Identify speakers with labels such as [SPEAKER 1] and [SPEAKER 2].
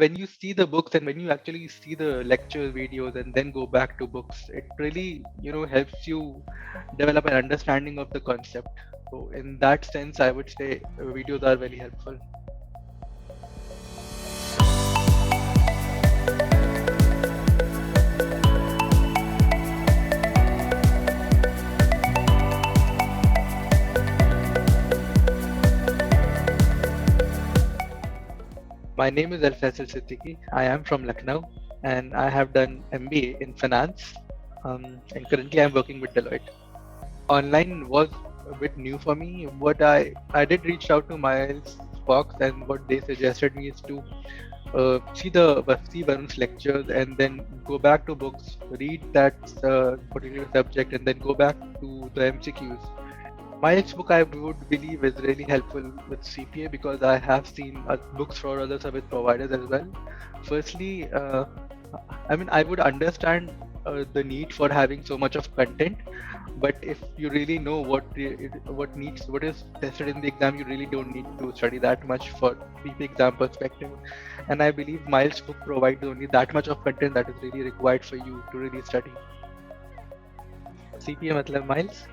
[SPEAKER 1] when you see the books and when you actually see the lecture videos and then go back to books, it really, helps you develop an understanding of the concept. So in that sense, I would say videos are very helpful. My name is Alfaisal Siddiqui. I am from Lucknow and I have done MBA in finance. And currently I'm working with Deloitte. Online was a bit new for me. What I did reach out to Miles Fox, and what they suggested me is to see Varun's lectures and then go back to books, read that particular subject, and then go back to the MCQs. Miles' book I would believe is really helpful with CPA because I have seen books for other service providers as well. Firstly, I would understand the need for having so much of content, but if you really know what is tested in the exam, you really don't need to study that much for the exam perspective. And I believe Miles' book provides only that much of content that is really required for you to really study. CPA matlab Miles.